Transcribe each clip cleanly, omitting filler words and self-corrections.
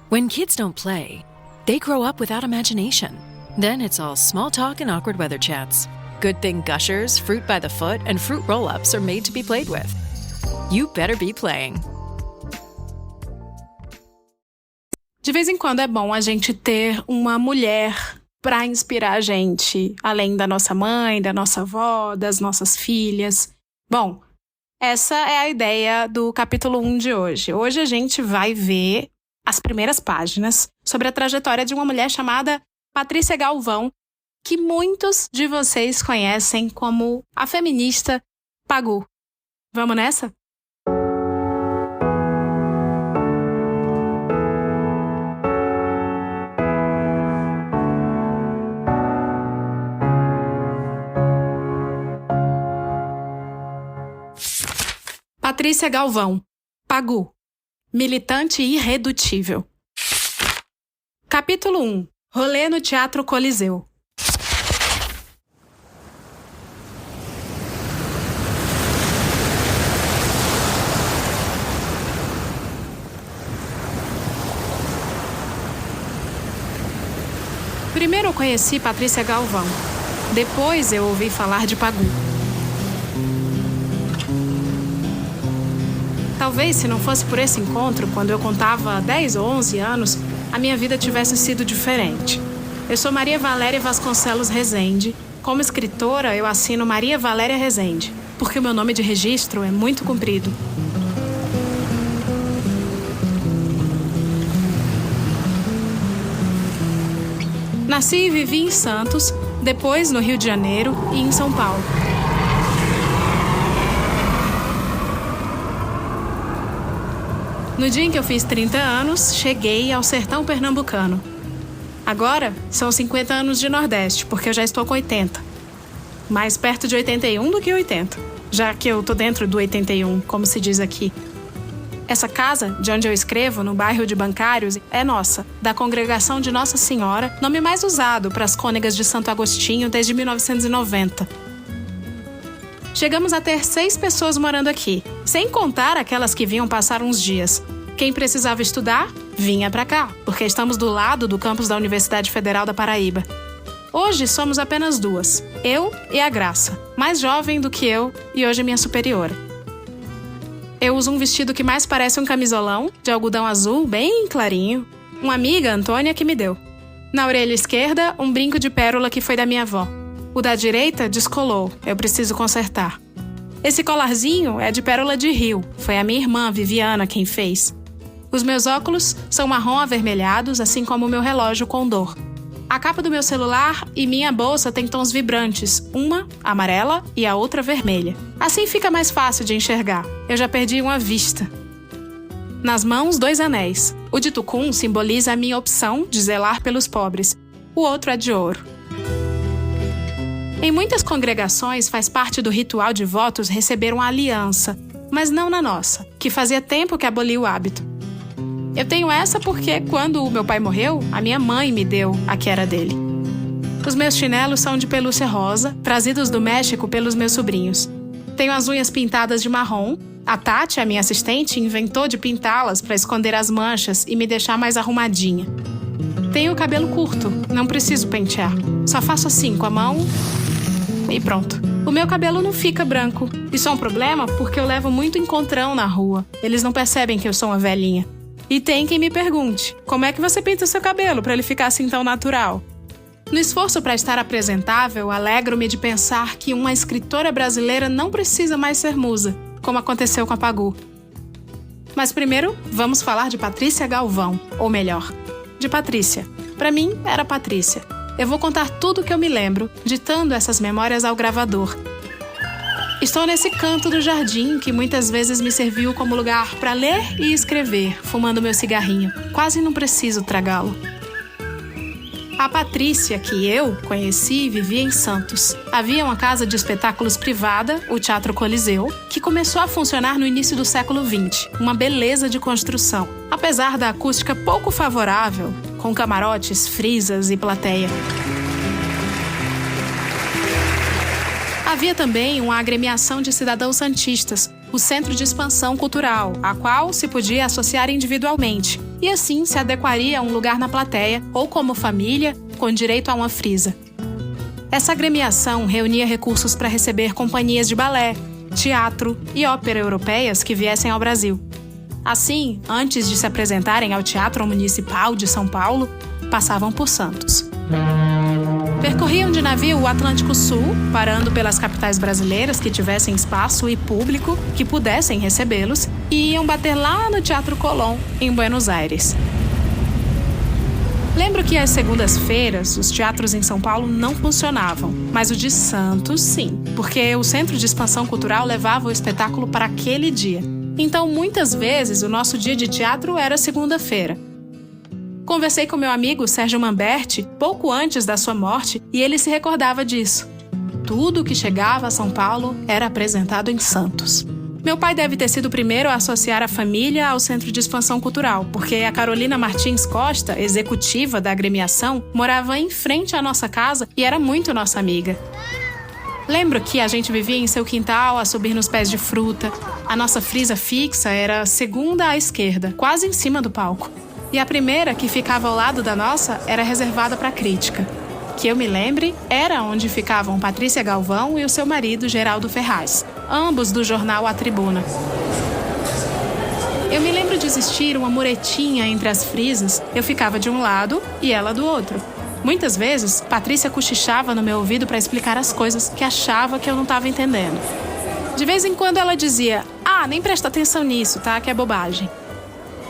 When kids don't play, they grow up without imagination. Then it's all small talk and awkward weather chats. Good thing Gushers, Fruit by the Foot, and Fruit Roll-Ups are made to be played with. You better be playing. De vez em quando é bom a gente ter uma mulher para inspirar a gente, além da nossa mãe, da nossa avó, das nossas filhas. Bom, essa é a ideia do capítulo 1 de hoje. Hoje a gente vai ver as primeiras páginas sobre a trajetória de uma mulher chamada Patrícia Galvão, que muitos de vocês conhecem como a feminista Pagu. Vamos nessa? Patrícia Galvão, Pagu, militante irredutível. Capítulo 1. Rolê no Teatro Coliseu. Primeiro eu conheci Patrícia Galvão. Depois eu ouvi falar de Pagu. Talvez, se não fosse por esse encontro, quando eu contava 10 ou 11 anos, a minha vida tivesse sido diferente. Eu sou Maria Valéria Vasconcelos Rezende. Como escritora, eu assino Maria Valéria Rezende, porque o meu nome de registro é muito comprido. Nasci e vivi em Santos, depois no Rio de Janeiro e em São Paulo. No dia em que eu fiz 30 anos, cheguei ao sertão pernambucano. Agora, são 50 anos de Nordeste, porque eu já estou com 80. Mais perto de 81 do que 80, já que eu tô dentro do 81, como se diz aqui. Essa casa, de onde eu escrevo, no bairro de Bancários, é nossa, da Congregação de Nossa Senhora, nome mais usado para as cônegas de Santo Agostinho desde 1990. Chegamos a ter 6 pessoas morando aqui, sem contar aquelas que vinham passar uns dias. Quem precisava estudar, vinha pra cá, porque estamos do lado do campus da Universidade Federal da Paraíba. Hoje somos apenas 2, eu e a Graça, mais jovem do que eu e hoje minha superiora. Eu uso um vestido que mais parece um camisolão, de algodão azul, bem clarinho. Uma amiga, Antônia, que me deu. Na orelha esquerda, um brinco de pérola que foi da minha avó. O da direita descolou, eu preciso consertar. Esse colarzinho é de pérola de rio, foi a minha irmã, Viviana, quem fez. Os meus óculos são marrom avermelhados, assim como o meu relógio Condor. A capa do meu celular e minha bolsa tem tons vibrantes, uma amarela e a outra vermelha. Assim fica mais fácil de enxergar. Eu já perdi uma vista. Nas mãos, 2 anéis. O de tucum simboliza a minha opção de zelar pelos pobres. O outro é de ouro. Em muitas congregações faz parte do ritual de votos receber uma aliança, mas não na nossa, que fazia tempo que aboliu o hábito. Eu tenho essa porque, quando o meu pai morreu, a minha mãe me deu a que era dele. Os meus chinelos são de pelúcia rosa, trazidos do México pelos meus sobrinhos. Tenho as unhas pintadas de marrom. A Tati, a minha assistente, inventou de pintá-las para esconder as manchas e me deixar mais arrumadinha. Tenho o cabelo curto, não preciso pentear. Só faço assim com a mão e pronto. O meu cabelo não fica branco. Isso é um problema porque eu levo muito encontrão na rua. Eles não percebem que eu sou uma velhinha. E tem quem me pergunte, como é que você pinta o seu cabelo para ele ficar assim tão natural? No esforço para estar apresentável, alegro-me de pensar que uma escritora brasileira não precisa mais ser musa, como aconteceu com a Pagu. Mas primeiro, vamos falar de Patrícia Galvão, ou melhor, de Patrícia. Para mim, era Patrícia. Eu vou contar tudo o que eu me lembro, ditando essas memórias ao gravador. Estou nesse canto do jardim que muitas vezes me serviu como lugar para ler e escrever, fumando meu cigarrinho. Quase não preciso tragá-lo. A Patrícia, que eu conheci, vivia em Santos. Havia uma casa de espetáculos privada, o Teatro Coliseu, que começou a funcionar no início do século XX. Uma beleza de construção, apesar da acústica pouco favorável, com camarotes, frisas e plateia. Havia também uma agremiação de cidadãos santistas, o Centro de Expansão Cultural, a qual se podia associar individualmente, e assim se adequaria a um lugar na plateia ou como família, com direito a uma frisa. Essa agremiação reunia recursos para receber companhias de balé, teatro e ópera europeias que viessem ao Brasil. Assim, antes de se apresentarem ao Teatro Municipal de São Paulo, passavam por Santos. Percorriam de navio o Atlântico Sul, parando pelas capitais brasileiras que tivessem espaço e público que pudessem recebê-los, e iam bater lá no Teatro Colón, em Buenos Aires. Lembro que às segundas-feiras, os teatros em São Paulo não funcionavam, mas o de Santos, sim, porque o Centro de Expansão Cultural levava o espetáculo para aquele dia. Então, muitas vezes, o nosso dia de teatro era segunda-feira. Conversei com meu amigo Sérgio Mamberti pouco antes da sua morte e ele se recordava disso. Tudo que chegava a São Paulo era apresentado em Santos. Meu pai deve ter sido o primeiro a associar a família ao Centro de Expansão Cultural, porque a Carolina Martins Costa, executiva da agremiação, morava em frente à nossa casa e era muito nossa amiga. Lembro que a gente vivia em seu quintal a subir nos pés de fruta. A nossa frisa fixa era a segunda à esquerda, quase em cima do palco. E a primeira, que ficava ao lado da nossa, era reservada para crítica. Que eu me lembre, era onde ficavam Patrícia Galvão e o seu marido, Geraldo Ferraz, ambos do jornal A Tribuna. Eu me lembro de existir uma muretinha entre as frisas. Eu ficava de um lado e ela do outro. Muitas vezes, Patrícia cochichava no meu ouvido para explicar as coisas que achava que eu não estava entendendo. De vez em quando ela dizia: nem presta atenção nisso, tá? Que é bobagem.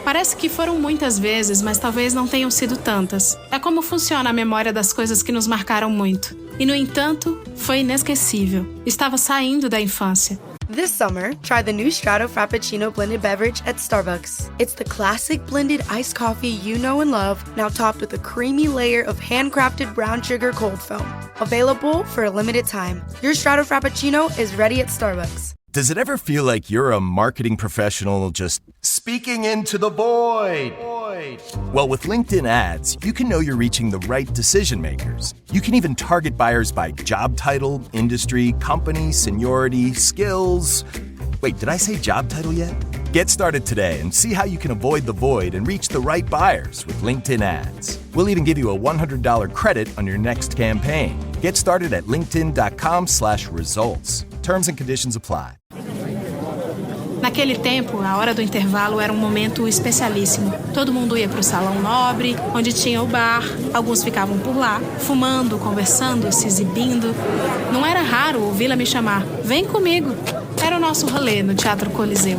Parece que foram muitas vezes, mas talvez não tenham sido tantas. É como funciona a memória das coisas que nos marcaram muito. E, no entanto, foi inesquecível. Estava saindo da infância. This summer, try the new Strato Frappuccino blended beverage at Starbucks. It's the classic blended iced coffee you know and love, now topped with a creamy layer of handcrafted brown sugar cold foam. Available for a limited time. Your Strato Frappuccino is ready at Starbucks. Does it ever feel like you're a marketing professional just speaking into the void? Well, with LinkedIn ads, you can know you're reaching the right decision makers. You can even target buyers by job title, industry, company, seniority, skills. Wait, did I say job title yet? Get started today and see how you can avoid the void and reach the right buyers with LinkedIn ads. We'll even give you a $100 credit on your next campaign. Get started at linkedin.com/results. Terms and conditions apply. Naquele tempo, a hora do intervalo era um momento especialíssimo. Todo mundo ia para o Salão Nobre, onde tinha o bar. Alguns ficavam por lá, fumando, conversando, se exibindo. Não era raro ouvi-la me chamar: vem comigo. Era o nosso rolê no Teatro Coliseu.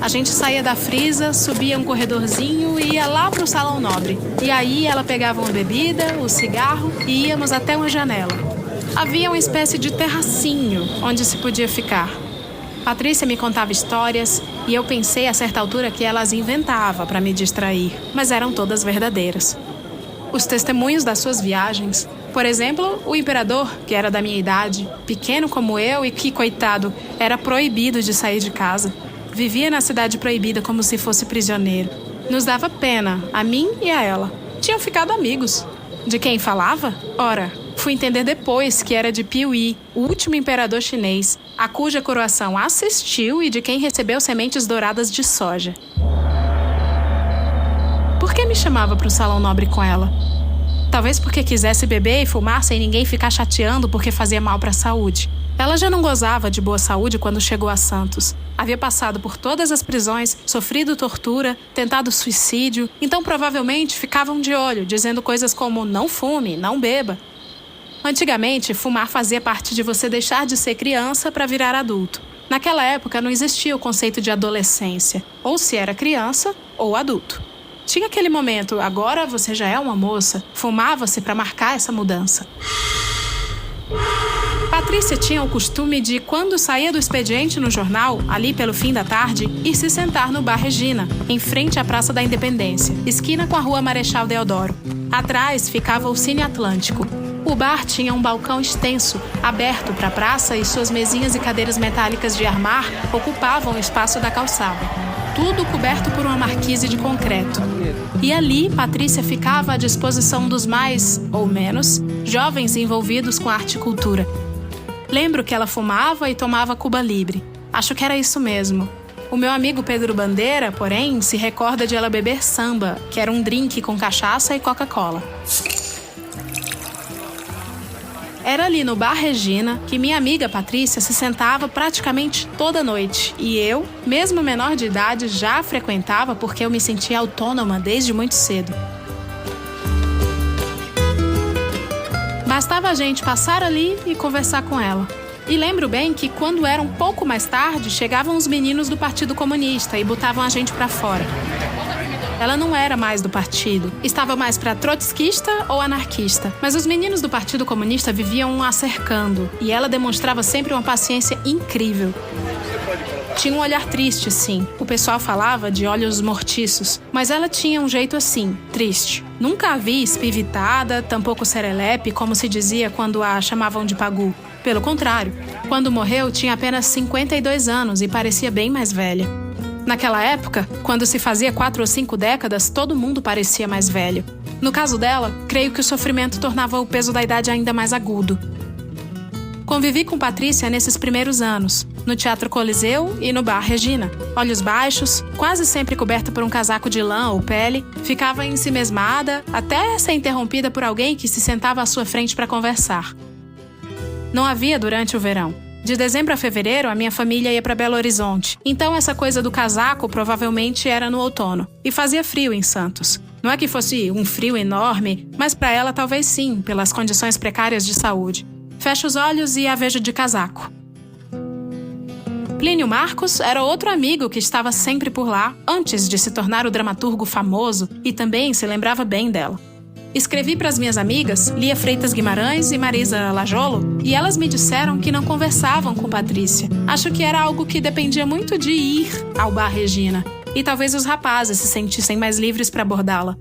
A gente saía da frisa, subia um corredorzinho e ia lá para o Salão Nobre. E aí ela pegava uma bebida, o cigarro e íamos até uma janela. Havia uma espécie de terracinho onde se podia ficar. Patrícia me contava histórias e eu pensei a certa altura que ela as inventava para me distrair, mas eram todas verdadeiras. Os testemunhos das suas viagens, por exemplo, o imperador, que era da minha idade, pequeno como eu e que, coitado, era proibido de sair de casa. Vivia na cidade proibida como se fosse prisioneiro. Nos dava pena, a mim e a ela. Tinham ficado amigos. De quem falava? Ora, fui entender depois que era de Piuí, o último imperador chinês, a cuja coroação assistiu e de quem recebeu sementes douradas de soja. Por que me chamava para o Salão Nobre com ela? Talvez porque quisesse beber e fumar sem ninguém ficar chateando porque fazia mal para a saúde. Ela já não gozava de boa saúde quando chegou a Santos. Havia passado por todas as prisões, sofrido tortura, tentado suicídio, então provavelmente ficavam de olho, dizendo coisas como não fume, não beba. Antigamente, fumar fazia parte de você deixar de ser criança para virar adulto. Naquela época não existia o conceito de adolescência, ou se era criança ou adulto. Tinha aquele momento, agora você já é uma moça, fumava-se para marcar essa mudança. Patrícia tinha o costume de, quando saía do expediente no jornal, ali pelo fim da tarde, ir se sentar no Bar Regina, em frente à Praça da Independência, esquina com a Rua Marechal Deodoro. Atrás ficava o Cine Atlântico. O bar tinha um balcão extenso, aberto para a praça, e suas mesinhas e cadeiras metálicas de armar ocupavam o espaço da calçada. Tudo coberto por uma marquise de concreto. E ali, Patrícia ficava à disposição dos mais, ou menos, jovens envolvidos com arte e cultura. Lembro que ela fumava e tomava Cuba Libre. Acho que era isso mesmo. O meu amigo Pedro Bandeira, porém, se recorda de ela beber samba, que era um drink com cachaça e Coca-Cola. Era ali no Bar Regina que minha amiga Patrícia se sentava praticamente toda noite. E eu, mesmo menor de idade, já a frequentava porque eu me sentia autônoma desde muito cedo. Bastava a gente passar ali e conversar com ela. E lembro bem que quando era um pouco mais tarde, chegavam os meninos do Partido Comunista e botavam a gente pra fora. Ela não era mais do partido, estava mais pra trotskista ou anarquista. Mas os meninos do Partido Comunista viviam a cercando e ela demonstrava sempre uma paciência incrível. Tinha um olhar triste, sim. O pessoal falava de olhos mortiços, mas ela tinha um jeito assim, triste. Nunca a vi espivitada, tampouco serelepe, como se dizia quando a chamavam de Pagu. Pelo contrário, quando morreu tinha apenas 52 anos e parecia bem mais velha. Naquela época, quando se fazia 4 ou 5 décadas, todo mundo parecia mais velho. No caso dela, creio que o sofrimento tornava o peso da idade ainda mais agudo. Convivi com Patrícia nesses primeiros anos, no Teatro Coliseu e no Bar Regina. Olhos baixos, quase sempre coberta por um casaco de lã ou pele, ficava ensimesmada até ser interrompida por alguém que se sentava à sua frente para conversar. Não havia durante o verão. De dezembro a fevereiro, a minha família ia para Belo Horizonte. Então essa coisa do casaco provavelmente era no outono. E fazia frio em Santos. Não é que fosse um frio enorme, mas para ela talvez sim, pelas condições precárias de saúde. Fecho os olhos e a vejo de casaco. Plínio Marcos era outro amigo que estava sempre por lá, antes de se tornar o dramaturgo famoso, e também se lembrava bem dela. Escrevi para as minhas amigas, Lia Freitas Guimarães e Marisa Lajolo, e elas me disseram que não conversavam com Patrícia. Acho que era algo que dependia muito de ir ao Bar Regina, e talvez os rapazes se sentissem mais livres para abordá-la.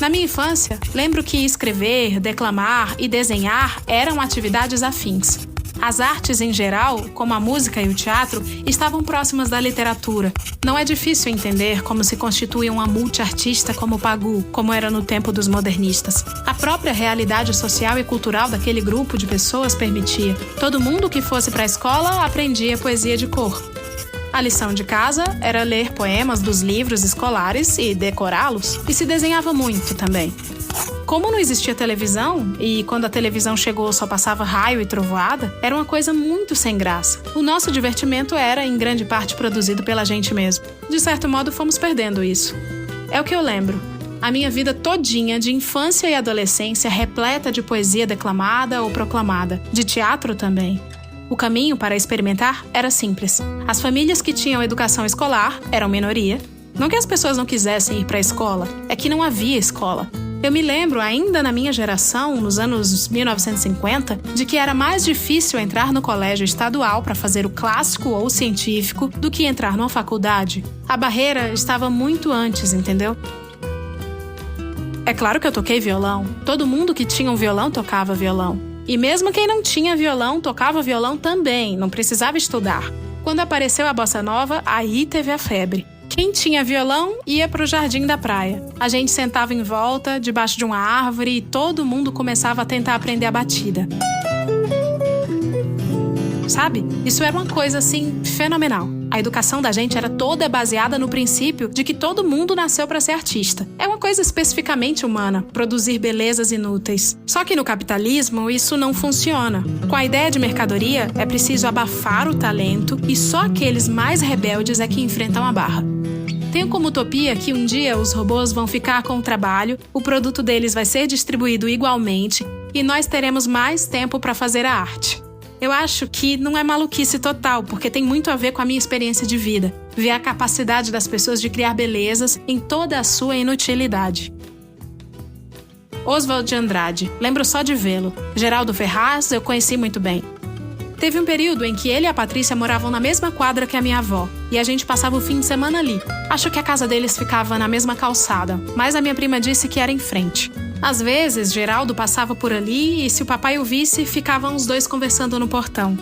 Na minha infância, lembro que escrever, declamar e desenhar eram atividades afins. As artes em geral, como a música e o teatro, estavam próximas da literatura. Não é difícil entender como se constitui uma multiartista como Pagu, como era no tempo dos modernistas. A própria realidade social e cultural daquele grupo de pessoas permitia. Todo mundo que fosse para a escola aprendia poesia de cor. A lição de casa era ler poemas dos livros escolares e decorá-los, e se desenhava muito também. Como não existia televisão, e quando a televisão chegou só passava raio e trovoada, era uma coisa muito sem graça. O nosso divertimento era, em grande parte, produzido pela gente mesmo. De certo modo, fomos perdendo isso. É o que eu lembro. A minha vida todinha, de infância e adolescência, repleta de poesia declamada ou proclamada, de teatro também. O caminho para experimentar era simples. As famílias que tinham educação escolar eram minoria. Não que as pessoas não quisessem ir para a escola, é que não havia escola. Eu me lembro, ainda na minha geração, nos anos 1950, de que era mais difícil entrar no colégio estadual para fazer o clássico ou o científico do que entrar numa faculdade. A barreira estava muito antes, entendeu? É claro que eu toquei violão. Todo mundo que tinha um violão tocava violão. E mesmo quem não tinha violão, tocava violão também, não precisava estudar. Quando apareceu a bossa nova, aí teve a febre. Quem tinha violão ia pro jardim da praia. A gente sentava em volta, debaixo de uma árvore, e todo mundo começava a tentar aprender a batida. Sabe? Isso era uma coisa, assim, fenomenal. A educação da gente era toda baseada no princípio de que todo mundo nasceu para ser artista. É uma coisa especificamente humana, produzir belezas inúteis. Só que no capitalismo isso não funciona. Com a ideia de mercadoria, é preciso abafar o talento e só aqueles mais rebeldes é que enfrentam a barra. Tenho como utopia que um dia os robôs vão ficar com o trabalho, o produto deles vai ser distribuído igualmente e nós teremos mais tempo para fazer a arte. Eu acho que não é maluquice total, porque tem muito a ver com a minha experiência de vida. Ver a capacidade das pessoas de criar belezas em toda a sua inutilidade. Oswald de Andrade, lembro só de vê-lo. Geraldo Ferraz eu conheci muito bem. Teve um período em que ele e a Patrícia moravam na mesma quadra que a minha avó, e a gente passava o fim de semana ali. Acho que a casa deles ficava na mesma calçada, mas a minha prima disse que era em frente. Às vezes, Geraldo passava por ali e, se o papai o visse, ficavam os dois conversando no portão.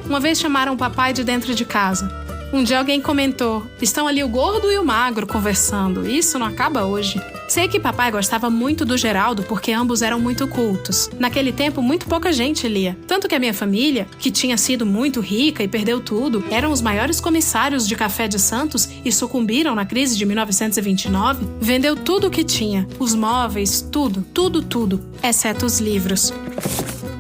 Uma vez chamaram o papai de dentro de casa. Um dia alguém comentou: estão ali o gordo e o magro conversando. Isso não acaba hoje. Sei que papai gostava muito do Geraldo porque ambos eram muito cultos. Naquele tempo, muito pouca gente lia. Tanto que a minha família, que tinha sido muito rica e perdeu tudo, eram os maiores comissários de café de Santos e sucumbiram na crise de 1929, vendeu tudo o que tinha. Os móveis, tudo, exceto os livros.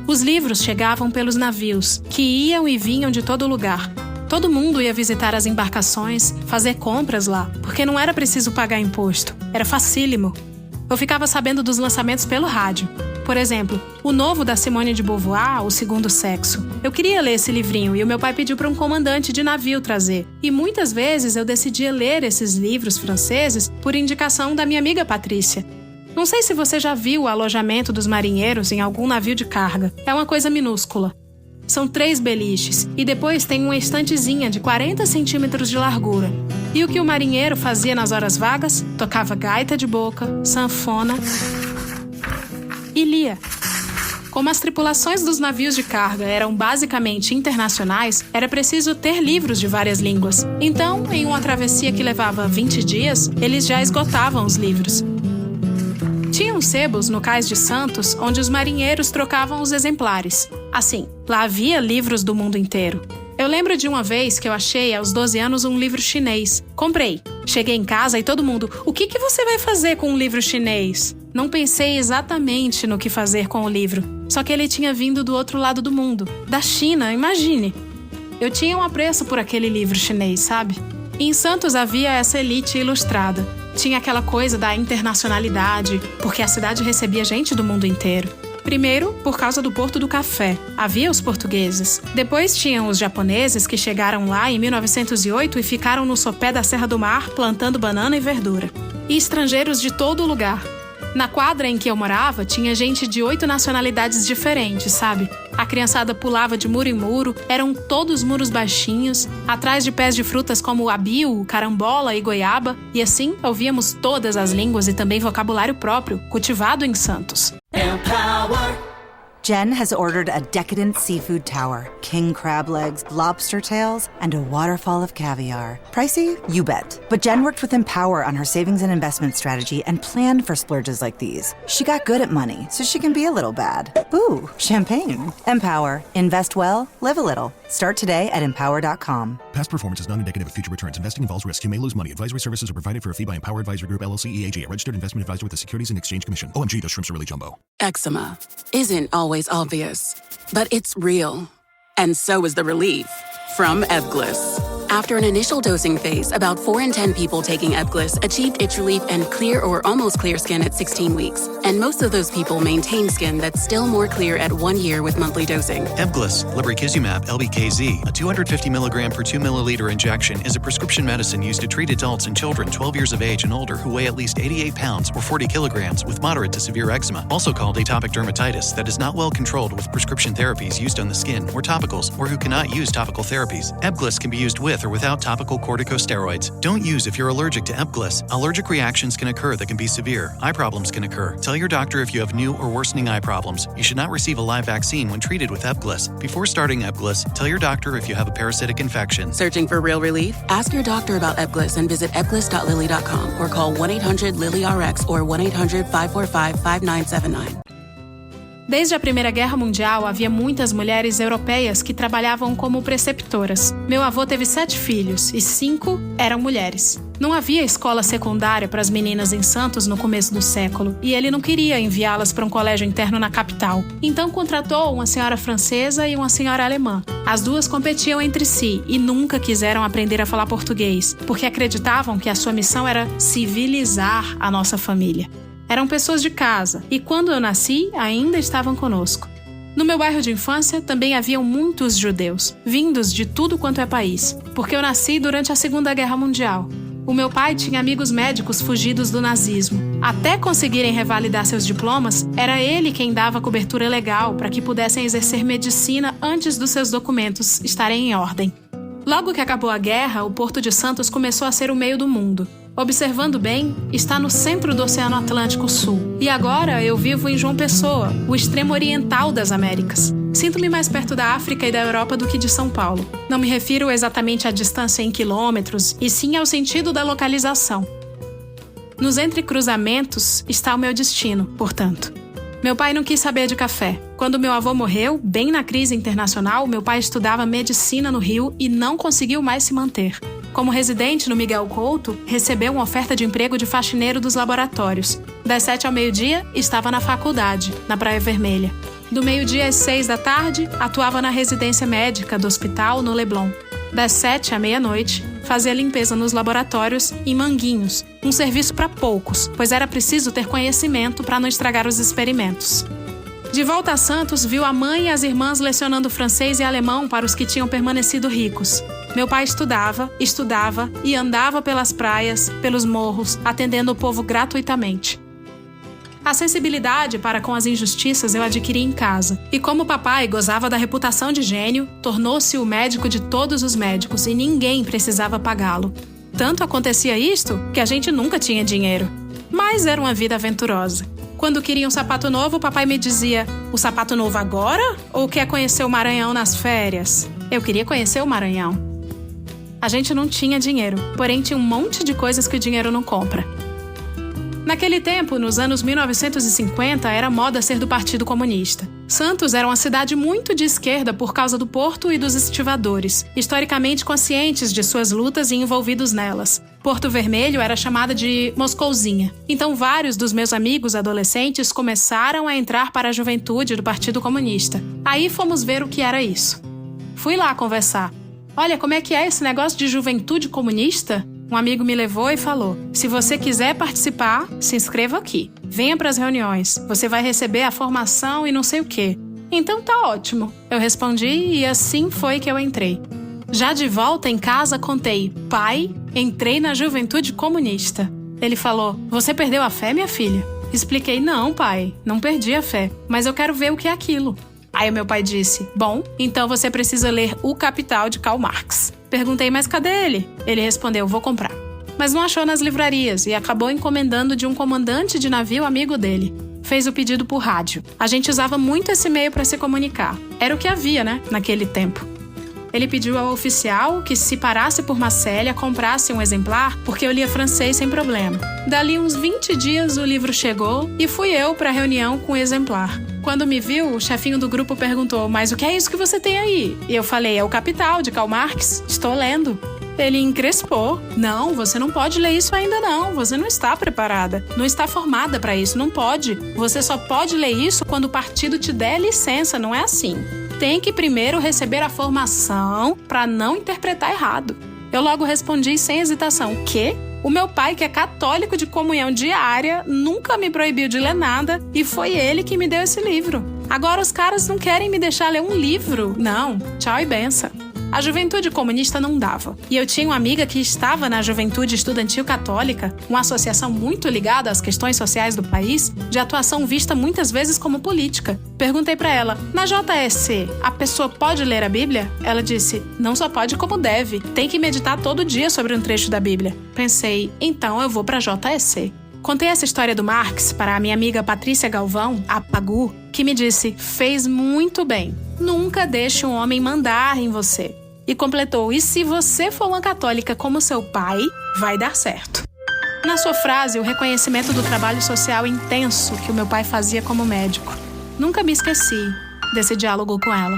Os livros chegavam pelos navios, que iam e vinham de todo lugar. Todo mundo ia visitar as embarcações, fazer compras lá, porque não era preciso pagar imposto. Era facílimo. Eu ficava sabendo dos lançamentos pelo rádio. Por exemplo, o novo da Simone de Beauvoir, O Segundo Sexo. Eu queria ler esse livrinho e o meu pai pediu para um comandante de navio trazer. E muitas vezes eu decidia ler esses livros franceses por indicação da minha amiga Patrícia. Não sei se você já viu o alojamento dos marinheiros em algum navio de carga. É uma coisa minúscula. São 3 beliches e depois tem uma estantezinha de 40 centímetros de largura. E o que o marinheiro fazia nas horas vagas? Tocava gaita de boca, sanfona e lia. Como as tripulações dos navios de carga eram basicamente internacionais, era preciso ter livros de várias línguas. Então, em uma travessia que levava 20 dias, eles já esgotavam os livros. Tinham sebos no cais de Santos, onde os marinheiros trocavam os exemplares. Assim, lá havia livros do mundo inteiro. Eu lembro de uma vez que eu achei, aos 12 anos, um livro chinês. Comprei. Cheguei em casa e todo mundo: o que você vai fazer com um livro chinês? Não pensei exatamente no que fazer com o livro. Só que ele tinha vindo do outro lado do mundo. Da China, imagine. Eu tinha um apreço por aquele livro chinês, sabe? E em Santos havia essa elite ilustrada. Tinha aquela coisa da internacionalidade, porque a cidade recebia gente do mundo inteiro. Primeiro, por causa do Porto do Café. Havia os portugueses. Depois tinham os japoneses que chegaram lá em 1908 e ficaram no sopé da Serra do Mar plantando banana e verdura. E estrangeiros de todo lugar. Na quadra em que eu morava, tinha gente de 8 nacionalidades diferentes, sabe? A criançada pulava de muro em muro, eram todos muros baixinhos, atrás de pés de frutas como abil, carambola e goiaba, e assim ouvíamos todas as línguas e também vocabulário próprio, cultivado em Santos. Jen has ordered a decadent seafood tower, king crab legs, lobster tails, and a waterfall of caviar. Pricey? You bet. But Jen worked with Empower on her savings and investment strategy and planned for splurges like these. She got good at money, so she can be a little bad. Ooh, champagne. Empower. Invest well, live a little. Start today at empower.com. Past performance is not indicative of future returns. Investing involves risk. You may lose money. Advisory services are provided for a fee by Empower Advisory Group, LLC, EAG, a registered investment advisor with the Securities and Exchange Commission. OMG, those shrimps are really jumbo. Eczema isn't always obvious, but it's real. And so is the relief from Ebglyss. After an initial dosing phase, about 4 in 10 people taking Ebglyss achieved itch relief and clear or almost clear skin at 16 weeks. And most of those people maintain skin that's still more clear at 1 year with monthly dosing. Ebglyss, lebrikizumab, LBKZ, a 250 milligram per 2 milliliter injection, is a prescription medicine used to treat adults and children 12 years of age and older who weigh at least 88 pounds or 40 kilograms with moderate to severe eczema, also called atopic dermatitis, that is not well controlled with prescription therapies used on the skin or topicals, or who cannot use topical therapies. Ebglyss can be used with or without topical corticosteroids. Don't use if you're allergic to Ebglyss. Allergic reactions can occur that can be severe. Eye problems can occur. Tell your doctor if you have new or worsening eye problems. You should not receive a live vaccine when treated with Ebglyss. Before starting Ebglyss, tell your doctor if you have a parasitic infection. Searching for real relief? Ask your doctor about Ebglyss and visit ebglyss.lilly.com or call 1-800-LILY-RX or 1-800-545-5979. Desde a Primeira Guerra Mundial, havia muitas mulheres europeias que trabalhavam como preceptoras. Meu avô teve 7 filhos e 5 eram mulheres. Não havia escola secundária para as meninas em Santos no começo do século, e ele não queria enviá-las para um colégio interno na capital. Então contratou uma senhora francesa e uma senhora alemã. As duas competiam entre si e nunca quiseram aprender a falar português, porque acreditavam que a sua missão era civilizar a nossa família. Eram pessoas de casa, e quando eu nasci, ainda estavam conosco. No meu bairro de infância, também haviam muitos judeus, vindos de tudo quanto é país, porque eu nasci durante a Segunda Guerra Mundial. O meu pai tinha amigos médicos fugidos do nazismo. Até conseguirem revalidar seus diplomas, era ele quem dava cobertura legal para que pudessem exercer medicina antes dos seus documentos estarem em ordem. Logo que acabou a guerra, o Porto de Santos começou a ser o meio do mundo. Observando bem, está no centro do Oceano Atlântico Sul. E agora eu vivo em João Pessoa, o extremo oriental das Américas. Sinto-me mais perto da África e da Europa do que de São Paulo. Não me refiro exatamente à distância em quilômetros, e sim ao sentido da localização. Nos entrecruzamentos está o meu destino, portanto. Meu pai não quis saber de café. Quando meu avô morreu, bem na crise internacional, meu pai estudava medicina no Rio e não conseguiu mais se manter. Como residente no Miguel Couto, recebeu uma oferta de emprego de faxineiro dos laboratórios. Das 7 ao meio-dia, estava na faculdade, na Praia Vermelha. Do meio-dia às 6 da tarde, atuava na residência médica do hospital no Leblon. Das 7 à meia-noite, fazia limpeza nos laboratórios em Manguinhos, um serviço para poucos, pois era preciso ter conhecimento para não estragar os experimentos. De volta a Santos, viu a mãe e as irmãs lecionando francês e alemão para os que tinham permanecido ricos. Meu pai estudava e andava pelas praias, pelos morros, atendendo o povo gratuitamente. A sensibilidade para com as injustiças eu adquiri em casa. E como papai gozava da reputação de gênio, tornou-se o médico de todos os médicos e ninguém precisava pagá-lo. Tanto acontecia isto que a gente nunca tinha dinheiro. Mas era uma vida aventurosa. Quando queria um sapato novo, papai me dizia: o sapato novo agora? Ou quer conhecer o Maranhão nas férias? Eu queria conhecer o Maranhão. A gente não tinha dinheiro, porém tinha um monte de coisas que o dinheiro não compra. Naquele tempo, nos anos 1950, era moda ser do Partido Comunista. Santos era uma cidade muito de esquerda por causa do porto e dos estivadores, historicamente conscientes de suas lutas e envolvidos nelas. Porto Vermelho era chamada de Moscouzinha. Então vários dos meus amigos adolescentes começaram a entrar para a juventude do Partido Comunista. Aí fomos ver o que era isso. Fui lá conversar. Olha, como é que é esse negócio de juventude comunista? Um amigo me levou e falou: se você quiser participar, se inscreva aqui. Venha para as reuniões. Você vai receber a formação e não sei o quê. Então tá ótimo. Eu respondi e assim foi que eu entrei. Já de volta em casa, contei: pai, entrei na juventude comunista. Ele falou: você perdeu a fé, minha filha? Expliquei: não, pai, não perdi a fé, mas eu quero ver o que é aquilo. Aí o meu pai disse: bom, então você precisa ler O Capital de Karl Marx. Perguntei: mas cadê ele? Ele respondeu: vou comprar. Mas não achou nas livrarias e acabou encomendando de um comandante de navio amigo dele. Fez o pedido por rádio. A gente usava muito esse meio para se comunicar. Era o que havia, né, naquele tempo. Ele pediu ao oficial que, se parasse por Marcélia, comprasse um exemplar, porque eu lia francês sem problema. Dali uns 20 dias o livro chegou e fui eu para a reunião com o exemplar. Quando me viu, o chefinho do grupo perguntou: mas o que é isso que você tem aí? E eu falei: é O Capital, de Karl Marx. Estou lendo. Ele encrespou: não, você não pode ler isso ainda não. Você não está preparada. Não está formada para isso, não pode. Você só pode ler isso quando o partido te der licença, não é assim. Tem que primeiro receber a formação para não interpretar errado. Eu logo respondi sem hesitação: quê? O meu pai, que é católico de comunhão diária, nunca me proibiu de ler nada e foi ele que me deu esse livro. Agora os caras não querem me deixar ler um livro. Não, tchau e benção. A juventude comunista não dava. E eu tinha uma amiga que estava na Juventude Estudantil Católica, uma associação muito ligada às questões sociais do país, de atuação vista muitas vezes como política. Perguntei para ela: na JEC, a pessoa pode ler a Bíblia? Ela disse: não só pode como deve. Tem que meditar todo dia sobre um trecho da Bíblia. Pensei: então eu vou para a JEC. Contei essa história do Marx para a minha amiga Patrícia Galvão, a Pagu, que me disse: fez muito bem. Nunca deixe um homem mandar em você. E completou: e se você for uma católica como seu pai, vai dar certo. Na sua frase, o reconhecimento do trabalho social intenso que o meu pai fazia como médico. Nunca me esqueci desse diálogo com ela.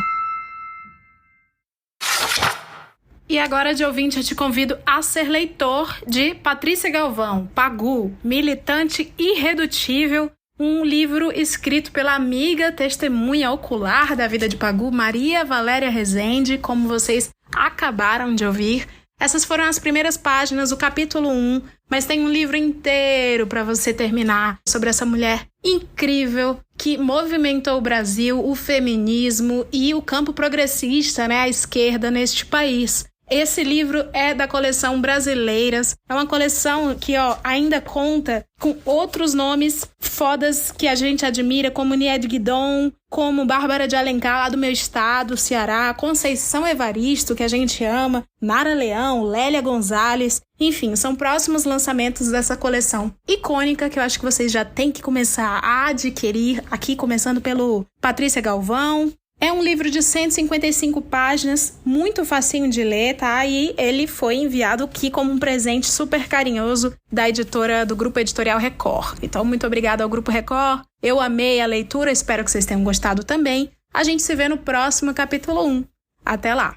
E agora, de ouvinte, eu te convido a ser leitor de Patrícia Galvão, Pagu, Militante Irredutível, um livro escrito pela amiga testemunha ocular da vida de Pagu, Maria Valéria Rezende, como vocês acabaram de ouvir. Essas foram as primeiras páginas, o capítulo 1, mas tem um livro inteiro para você terminar sobre essa mulher incrível que movimentou o Brasil, o feminismo e o campo progressista, né, a esquerda neste país. Esse livro é da coleção Brasileiras. É uma coleção que ainda conta com outros nomes fodas que a gente admira, como Nied Guidon, como Bárbara de Alencar, lá do meu estado, Ceará, Conceição Evaristo, que a gente ama, Nara Leão, Lélia Gonzalez. Enfim, são próximos lançamentos dessa coleção icônica que eu acho que vocês já têm que começar a adquirir, aqui começando pelo Patrícia Galvão, É um livro de 155 páginas, muito facinho de ler, tá? E ele foi enviado aqui como um presente super carinhoso da editora do Grupo Editorial Record. Então, muito obrigada ao Grupo Record. Eu amei a leitura, espero que vocês tenham gostado também. A gente se vê no próximo capítulo 1. Até lá!